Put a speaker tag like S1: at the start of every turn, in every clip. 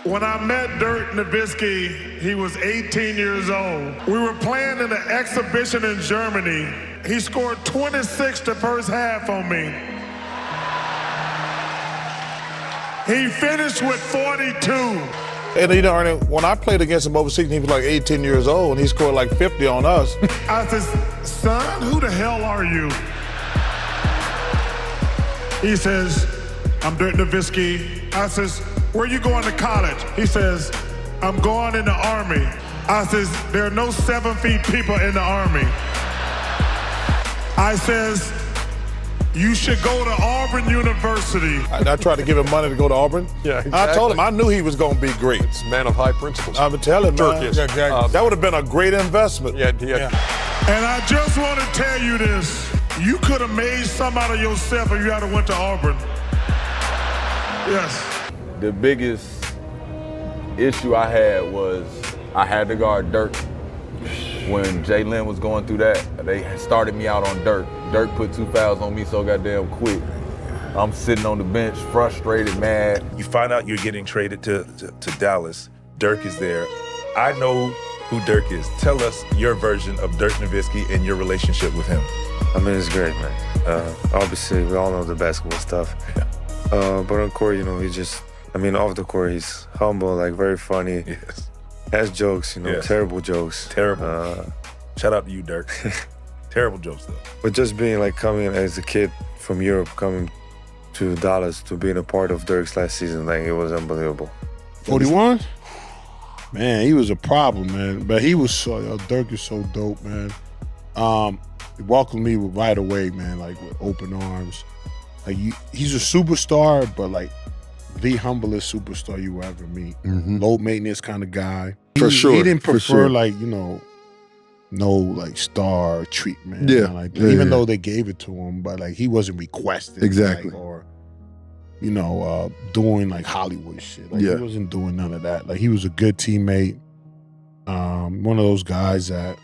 S1: When I met Dirk Nowitzki, he was 18 years old. We were playing in an exhibition in Germany. He scored 26 the first half on me. He finished with 42.
S2: And you know, Ernie, when I played against him overseas, he was like 18 years old, and he scored like 50 on us.
S1: I said, son, who the hell are you? He says, I'm Dirk Nowitzki. I says, where you going to college? He says, I'm going in the Army. I says, there are no 7 feet people in the Army. I says, you should go to Auburn University.
S2: I tried to give him money to go to Auburn.
S3: Yeah, exactly.
S2: I told him I knew he was going to be great.
S3: It's a man of high principles.
S2: I would tell him,
S3: Dirk
S2: man.
S3: is.
S2: That would have been a great investment.
S3: Yeah.
S1: And I just want to tell you this. You could have made some out of yourself if you had went to Auburn. Yes.
S4: The biggest issue I had was I had to guard Dirk. When Jalen was going through that, they started me out on Dirk. Dirk put 2 fouls on me so goddamn quick. I'm sitting on the bench, frustrated, mad.
S5: You find out you're getting traded to Dallas. Dirk is there. I know who Dirk is. Tell us your version of Dirk Nowitzki and your relationship with him.
S6: I mean, it's great, man. Obviously, we all know the basketball stuff.
S5: Yeah.
S6: But on court, you know, off the court, he's humble, like very funny.
S5: Yes.
S6: Has jokes,
S5: Yes.
S6: terrible jokes.
S5: Terrible. Shout out to you, Dirk. Terrible jokes, though.
S6: But just being coming as a kid from Europe, coming to Dallas to being a part of Dirk's last season, it was unbelievable.
S7: 41? Man, he was a problem, man. But he was Dirk is so dope, man. He welcomed me right away, man, with open arms. He's a superstar, but the humblest superstar you will ever meet.
S8: Mm-hmm.
S7: Low maintenance kind of guy.
S8: For sure.
S7: He didn't prefer
S8: no
S7: star treatment.
S8: Yeah.
S7: Even though they gave it to him, but he wasn't requested.
S8: Exactly.
S7: Or doing Hollywood shit. He wasn't doing none of that. He was a good teammate. One of those guys that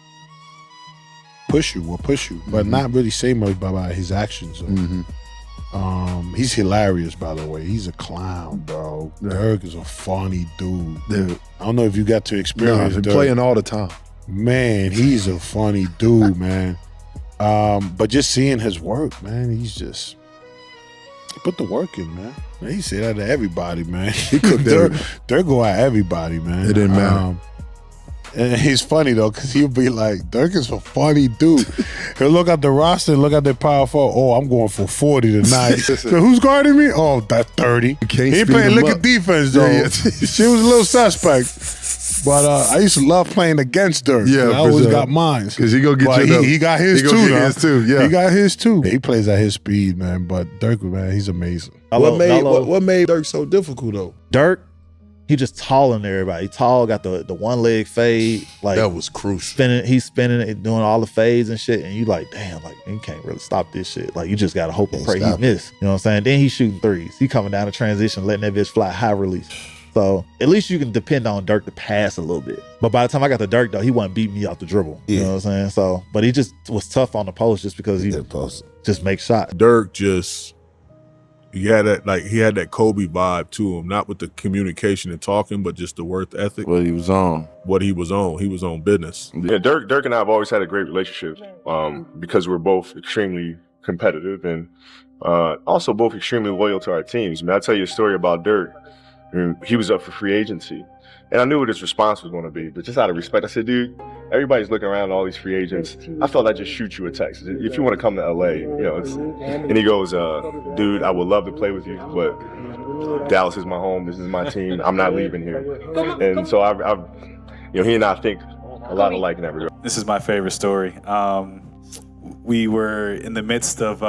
S7: will push you, but not really say much about his actions. He's hilarious, by the way. He's a clown, bro. Dirk is a funny dude. I don't know if you got to experience Dirk.
S8: Playing all the time.
S7: Man, he's a funny dude, man. But just seeing his work, man, he put the work in, man. He said that to everybody, man.
S8: He cooked
S7: Dirk go at everybody, man.
S8: It didn't matter.
S7: And he's funny though, because he'll be like, Dirk is a funny dude. He'll look at the roster and look at their power forward. Oh, I'm going for 40 tonight. So who's guarding me? Oh, that's 30. He playing liquor defense though.
S8: Yeah.
S7: She was a little suspect. But I used to love playing against Dirk.
S8: Yeah,
S7: I always got mine.
S8: Because he go get you.
S7: He got his too.
S8: He got his too.
S7: He plays at his speed, man. But Dirk, man, he's amazing.
S8: What made Dirk so difficult though?
S9: Dirk, he just taller than everybody. He tall, got the one leg fade.
S8: That was crucial.
S9: He's spinning it, doing all the fades and shit. And you damn, you can't really stop this shit. You just gotta hope and pray he miss. You know what I'm saying? Then he's shooting threes. He coming down the transition, letting that bitch fly high release. So at least you can depend on Dirk to pass a little bit. But by the time I got to Dirk though, he wasn't beating me off the dribble. You know what I'm saying? So, but he just was tough on the post just because he just makes shots.
S10: Dirk he had that Kobe vibe to him, not with the communication and talking, but just the work ethic.
S4: What he was on.
S10: He was on business.
S3: Yeah, Dirk and I have always had a great relationship because we're both extremely competitive and also both extremely loyal to our teams. I'll tell you a story about Dirk. He was up for free agency. And I knew what his response was going to be, but just out of respect, I said, dude, everybody's looking around at all these free agents. I felt I'd just shoot you a text. If you want to come to LA, and he goes, dude, I would love to play with you, but Dallas is my home. This is my team. I'm not leaving here. And so he and I think a lot alike in that regard.
S11: This is my favorite story. We were in the midst of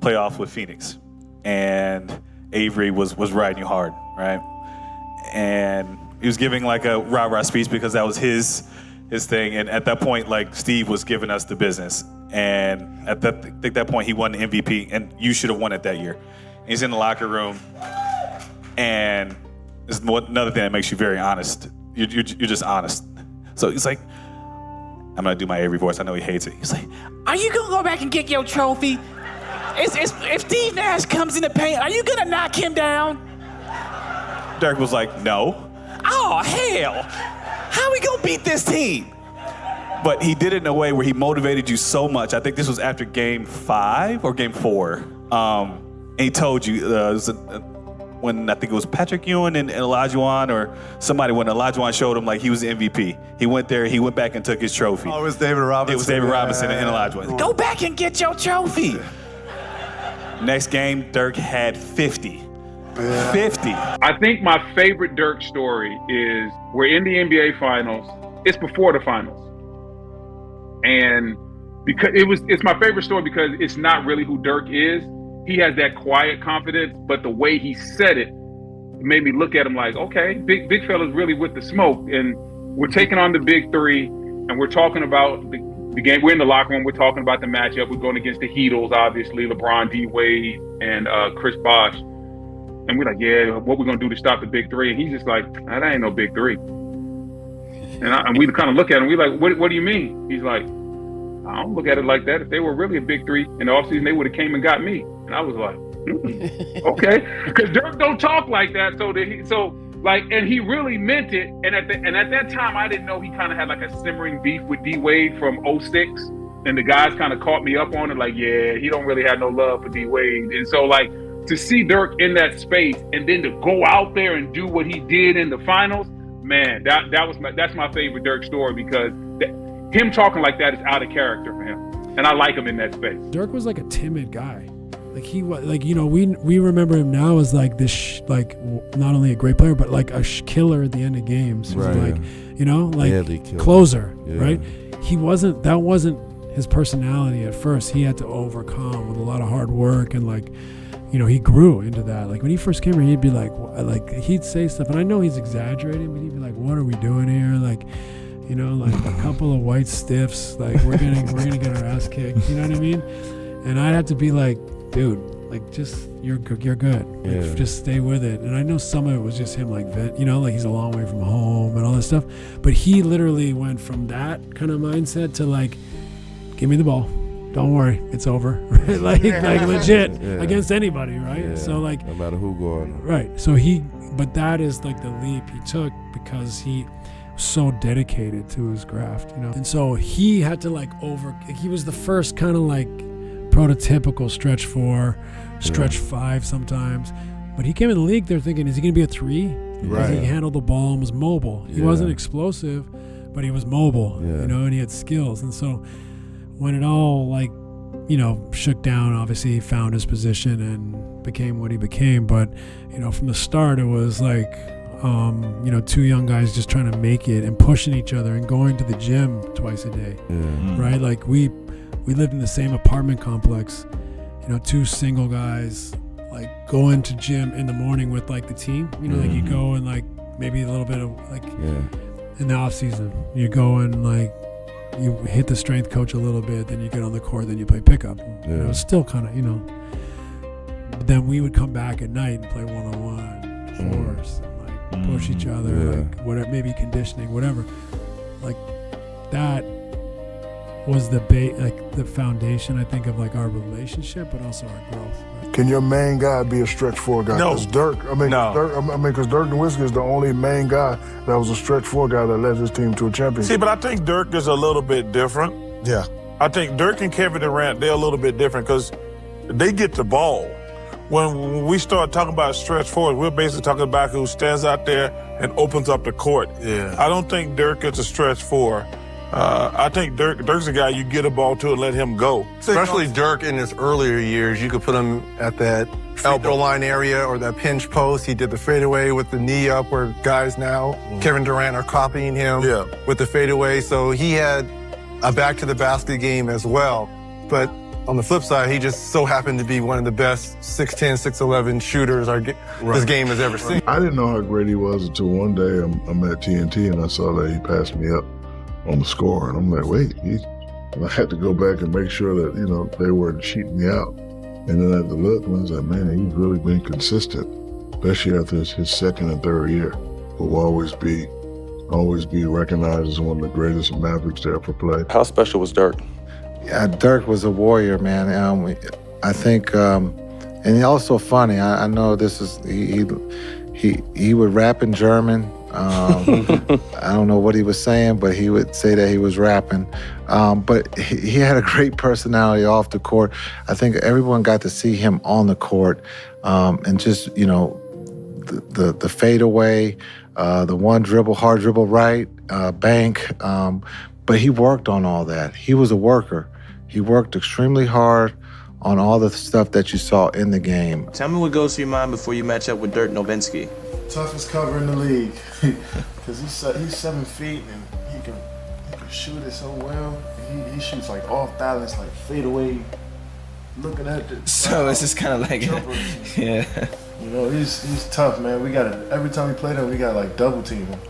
S11: playoff with Phoenix, and Avery was riding you hard, right? And he was giving a rah-rah speech because that was his thing. And at that point, Steve was giving us the business. And at that point, he won the MVP, and you should have won it that year. And he's in the locker room, and this is another thing that makes you very honest. You're just honest. So he's like, I'm gonna do my Avery voice. I know he hates it. He's like,
S12: are you gonna go back and get your trophy? If Steve Nash comes in the paint, are you gonna knock him down?
S11: Dirk was like, no. Oh, hell. How we gonna beat this team? But he did it in a way where he motivated you so much. I think this was after game 5 or game 4. And he told you, when I think it was Patrick Ewing and Olajuwon or somebody, when Olajuwon showed him like he was the MVP. He went there, he went back and took his trophy.
S13: Oh, it was David Robinson.
S11: It was David Robinson and Olajuwon. Go back and get your trophy. Next game, Dirk had 50. 50.
S14: I think my favorite Dirk story is we're in the NBA Finals. It's before the Finals. And because it's my favorite story because it's not really who Dirk is. He has that quiet confidence, but the way he said it made me look at him like, okay, big fella's really with the smoke. And we're taking on the big three, and we're talking about the game. We're in the locker room. We're talking about the matchup. We're going against the Heatles, obviously, LeBron, D. Wade, and Chris Bosh. And we're like, yeah, what we're going to do to stop the big three? And he's just like, nah, that ain't no big three. And we kind of look at him. We're like, what do you mean? He's like, I don't look at it like that. If they were really a big three in the offseason, they would have came and got me. And I was like, okay. Because Dirk don't talk like that. And he really meant it. And at that time, I didn't know he kind of had like a simmering beef with D. Wade from 06. And the guys kind of caught me up on it. Like, yeah, he don't really have no love for D. Wade. And so like to see Dirk in that space and then to go out there and do what he did in the finals, man, that's my favorite Dirk story because him talking like that is out of character for him. And I like him in that space.
S15: Dirk was like a timid guy. Like he was like, you know, we remember him now as like this, like not only a great player, but like a killer at the end of games.
S16: Right.
S15: Like, you know, like closer, right? That wasn't his personality at first. He had to overcome with a lot of hard work and like, you know, he grew into that. Like when he first came here, he'd be like he'd say stuff, and I know he's exaggerating, but he'd be like, "What are we doing here?" Like, you know, like a couple of white stiffs. Like we're gonna get our ass kicked. You know what I mean? And I'd have to be like, dude, like just you're good. Like, just stay with it. And I know some of it was just him, like you know, like he's a long way from home and all this stuff. But he literally went from that kind of mindset to like, give me the ball. Don't worry, it's over. Right? like legit against anybody, right?
S16: Yeah.
S15: So like,
S16: no matter who going.
S15: Right. So but that is like the leap he took because he was so dedicated to his craft, you know. And so he had to like he was the first kind of like prototypical stretch 4, stretch 5 sometimes. But he came in the league, they're thinking, is he going to be a 3? Right. He handled the ball and was mobile. He wasn't explosive, but he was mobile, you know, and he had skills. And so when it all like, you know, shook down, obviously he found his position and became what he became. But, you know, from the start, it was like, you know, 2 young guys just trying to make it and pushing each other and going to the gym twice a day, right? Like we lived in the same apartment complex, you know, 2 single guys, like going to gym in the morning with like the team, you know, like you go and like maybe a little bit of like in the off season, you go and like, you hit the strength coach a little bit, then you get on the court, then you play pickup. You know, still kind of, you know. But then we would come back at night and play 1-on-1, force, and like push each other, like whatever, maybe conditioning, whatever. Like that was the the foundation, I think, of like our relationship, but also our growth. Right?
S17: Can your main guy be a stretch 4 guy?
S5: No.
S17: Because Dirk Nowitzki is the only main guy that was a stretch 4 guy that led his team to a championship.
S2: See, but I think Dirk is a little bit different.
S17: Yeah.
S2: I think Dirk and Kevin Durant, they're a little bit different because they get the ball. When we start talking about stretch 4, we're basically talking about who stands out there and opens up the court.
S17: Yeah.
S2: I don't think Dirk is a stretch 4. I think Dirk's a guy you get a ball to and let him go.
S13: Especially Dirk in his earlier years, you could put him at that elbow line area or that pinch post. He did the fadeaway with the knee up where guys now, Kevin Durant, are copying him with the fadeaway. So he had a back to the basket game as well. But on the flip side, he just so happened to be one of the best 6'10", 6'11" shooters this game has ever seen.
S8: I didn't know how great he was until one day I'm at TNT and I saw that he passed me up on the score, and I'm like, wait, and I had to go back and make sure that, you know, they weren't cheating me out. And then I had to look, and I was like, man, he's really been consistent, especially after his second and third year. Will always be recognized as one of the greatest Mavericks to ever play.
S3: How special was Dirk?
S18: Yeah, Dirk was a warrior, man. I think, and also funny. I know this is He would rap in German. I don't know what he was saying, but he would say that he was rapping. But he had a great personality off the court. I think everyone got to see him on the court, and just, you know, the fadeaway, the one dribble, hard dribble right, bank. But he worked on all that. He was a worker. He worked extremely hard on all the stuff that you saw in the game.
S16: Tell me what goes through your mind before you match up with Dirk Nowitzki.
S19: Toughest cover in the league, because he's 7 feet and he can shoot it so well. He shoots like off balance, like fade away, looking at the.
S16: So it's just kind of like, yeah.
S19: You know, he's tough, man. We got every time we play him, we got like double team him.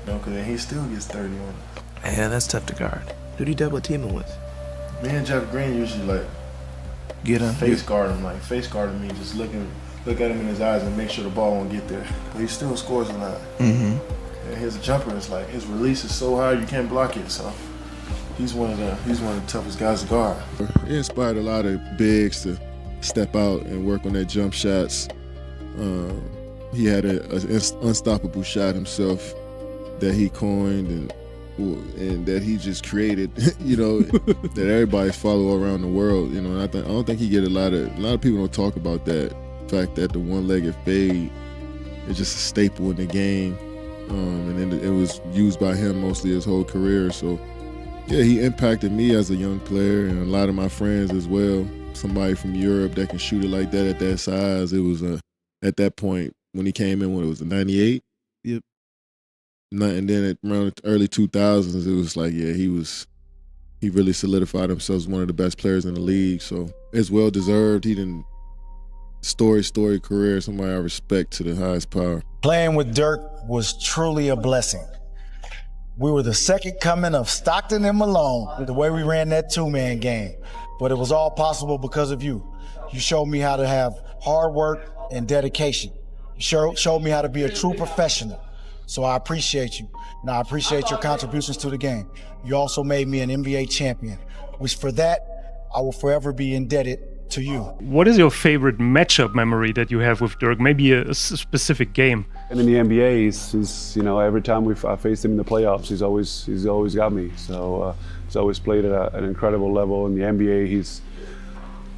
S19: You know, because he still gets 30 on him.
S16: Yeah, that's tough to guard. Who do you double team him with?
S19: Me and Jeff Green usually like
S16: get him,
S19: face guard him, like face guarding me, just look at him in his eyes and make sure the ball won't get there. But he still scores a lot.
S16: Mm-hmm.
S19: And his jumper is like, his release is so high you can't block it. So he's one of the toughest guys to guard.
S8: He inspired a lot of bigs to step out and work on their jump shots. He had an unstoppable shot himself that he coined and that he just created, you know, that everybody follow around the world, you know. And I don't think he get a lot of people don't talk about that fact that the one-legged fade is just a staple in the game, and then it was used by him mostly his whole career. So yeah, he impacted me as a young player and a lot of my friends as well. Somebody from Europe that can shoot it like that at that size. It was at that point when he came in, when it was 98.
S20: Yep.
S8: And then around the early 2000s, it was like, yeah, he really solidified himself as one of the best players in the league. So it's well deserved. He didn't story career, somebody I respect to the highest power.
S21: Playing with Dirk was truly a blessing. We were the second coming of Stockton and Malone, the way we ran that two-man game. But it was all possible because of you. You showed me how to have hard work and dedication. You showed me how to be a true professional. So I appreciate you, and I appreciate your contributions to the game. You also made me an NBA champion, which for that, I will forever be indebted to you.
S22: What is your favorite matchup memory that you have with Dirk? Maybe a specific game?
S23: And in the NBA, he's you know, every time I faced him in the playoffs, he's always got me. So he's always played at an incredible level. In the NBA,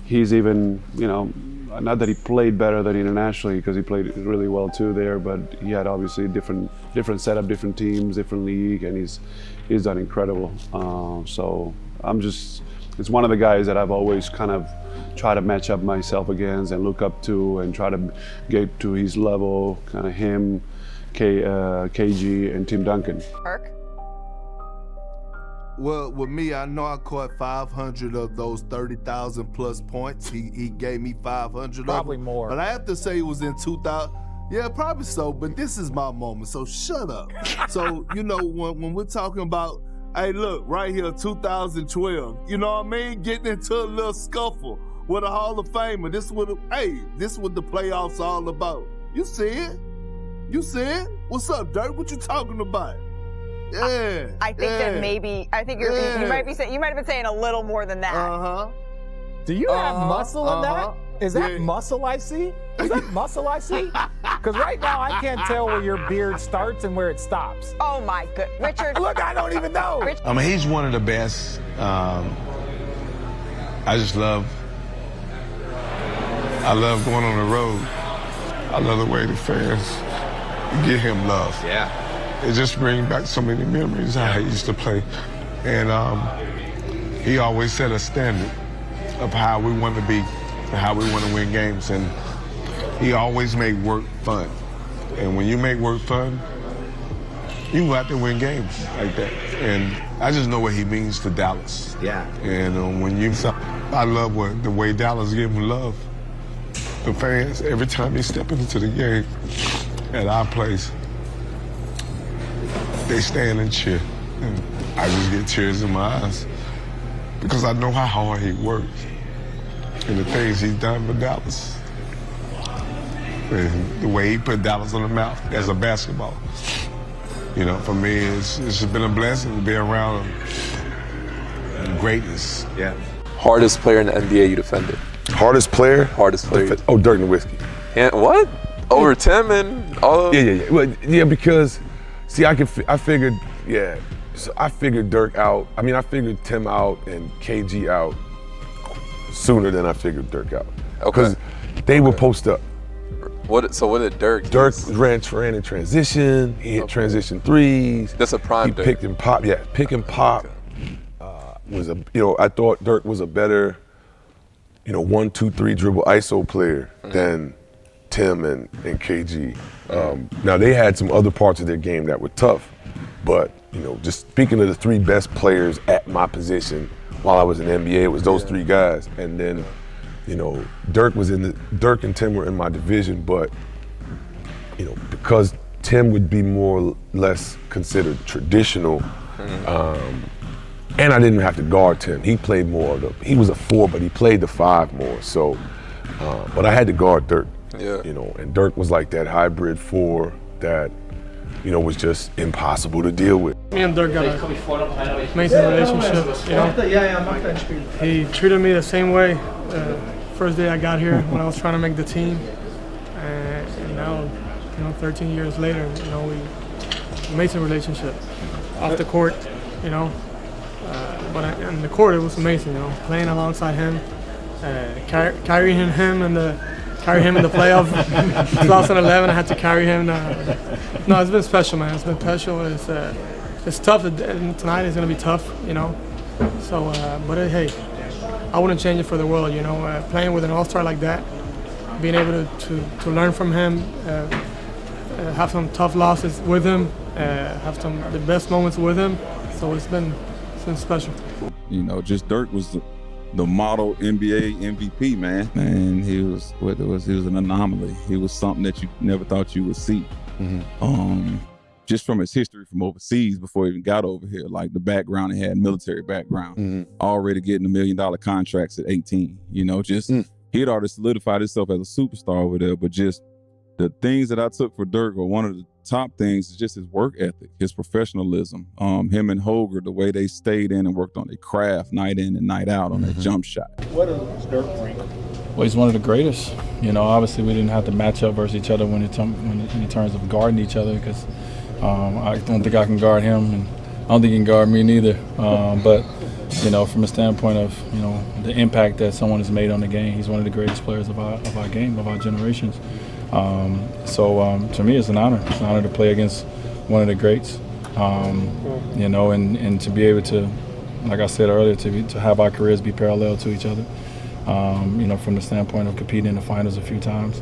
S23: he's even, you know, not that he played better than internationally, because he played really well too there, but he had obviously different setup, different teams, different league, and he's done incredible. So it's one of the guys that I've always kind of tried to match up myself against and look up to and try to get to his level, kind of him, KG, and Tim Duncan.
S24: Dirk?
S25: Well, with me, I know I caught 500 of those 30,000 plus points. He gave me 500
S26: Probably more.
S25: But I have to say it was in 2000. Yeah, probably so, but this is my moment, so shut up. So, you know, when we're talking about, hey, look, right here, 2012, you know what I mean? Getting into a little scuffle with a Hall of Famer. This is what the playoffs are all about. You see it? You see it? What's up, Dirk? What you talking about? Yeah.
S24: I think that maybe, you might have been saying a little more than that.
S25: Uh-huh.
S26: Do you have muscle in that? Is that muscle I see? Is that muscle I see? Because right now I can't tell where your beard starts and where it stops.
S24: Oh my good, Richard.
S26: Look, I don't even know.
S27: I mean, he's one of the best. I love going on the road. I love the way the fans give him love.
S28: Yeah.
S27: It just brings back so many memories how he used to play. And he always set a standard of how we want to be and how we want to win games. And he always made work fun. And when you make work fun, you go out there and win games like that. And I just know what he means to Dallas.
S28: Yeah.
S27: And I love the way Dallas give him love. The fans, every time they step into the game at our place, they stand and cheer. And I just get tears in my eyes because I know how hard he worked and the things he's done for Dallas. And the way he put Dallas on the map as a basketball. You know, for me, it's just been a blessing to be around greatness.
S28: Yeah.
S29: Hardest player in the NBA you defended?
S3: Hardest player?
S29: Hardest player.
S3: Oh, Dirk Nowitzki.
S29: And what?
S1: Over Tim and all of
S23: Yeah. Well, yeah, because see, I figured Dirk out. I mean, I figured Tim out and KG out sooner than I figured Dirk out. Because they were post up.
S1: So what did Dirk?
S23: Dirk ran in transition. He hit transition threes.
S1: That's a prime
S23: He
S1: Dirk.
S23: picked and pop. Yeah, pick and pop. I thought Dirk was a better, 1, 2, 3 dribble ISO player than Tim and KG. Now they had some other parts of their game that were tough, but just speaking of the 3 best players at my position while I was in the NBA, it was those 3 guys. And then, Dirk and Tim were in my division, but because Tim would be more or less considered traditional. And I didn't have to guard Tim. He played more he was a 4, but he played the 5 more. So, but I had to guard Dirk.
S1: Yeah.
S23: And Dirk was like that hybrid 4 that, was just impossible to deal with.
S4: Me and Dirk got an amazing relationship. He treated me the same way first day I got here when I was trying to make the team, and now, 13 years later, we amazing relationship. Off the court, but on the court it was amazing. Playing alongside him, carrying him in the playoff. 2011, I had to carry him. No, it's been special, man. It's been special. It's tough. Tonight is gonna be tough, So, but hey, I wouldn't change it for the world. Playing with an all-star like that, being able to learn from him, have some tough losses with him, have the best moments with him. So it's been special.
S6: Just Dirk was the model NBA MVP, man. And he was an anomaly. He was something that you never thought you would see. Just from his history from overseas before he even got over here, like the background he had, military background, already getting $1 million contracts at 18. He had already solidified himself as a superstar over there, but just the things that I took for Dirk, or one of the top things, is just his work ethic, his professionalism. Him and Holger, the way they stayed in and worked on their craft night in and night out on that jump shot.
S26: What does Dirk bring?
S7: Well, he's one of the greatest. Obviously we didn't have to match up versus each other in terms of guarding each other, because I don't think I can guard him, and I don't think he can guard me neither. But from a standpoint of the impact that someone has made on the game, he's one of the greatest players of our game, of our generations. So to me, it's an honor. It's an honor to play against one of the greats. And to be able to, like I said earlier, to have our careers be parallel to each other. From the standpoint of competing in the finals a few times,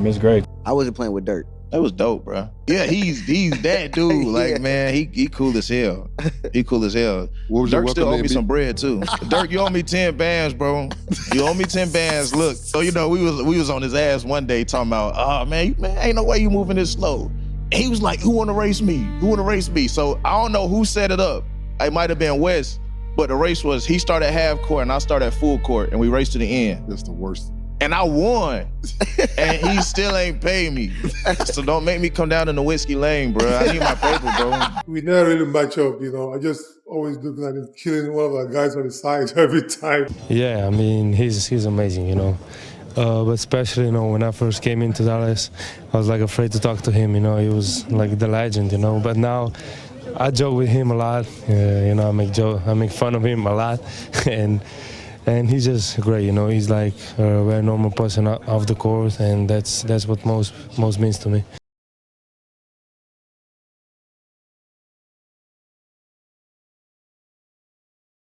S7: it's great.
S9: I wasn't playing with Dirk.
S10: That was dope, bro. Yeah, he's that dude. Like, man, he cool as hell. He cool as hell. Dirk still owe me some bread too. Dirk, you owe me 10 bands, bro. You owe me 10 bands. Look, so we was on his ass one day talking about, oh man, ain't no way you moving this slow. And he was like, who wanna race me? Who wanna race me? So I don't know who set it up. It might have been Wes, but the race was he started half court and I started at full court, and we raced to the end.
S27: That's the worst.
S10: And I won, and he still ain't paid me. So don't make me come down in the whiskey lane, bro. I need my paper, bro.
S17: We never really match up, I just always looking at him killing one of the guys on the side every time.
S20: Yeah, I mean, he's amazing, but especially, when I first came into Dallas, I was like afraid to talk to him, he was like the legend, But now I joke with him a lot, I make fun of him a lot, and he's just great, he's like a very normal person off the court, and that's what most means to me.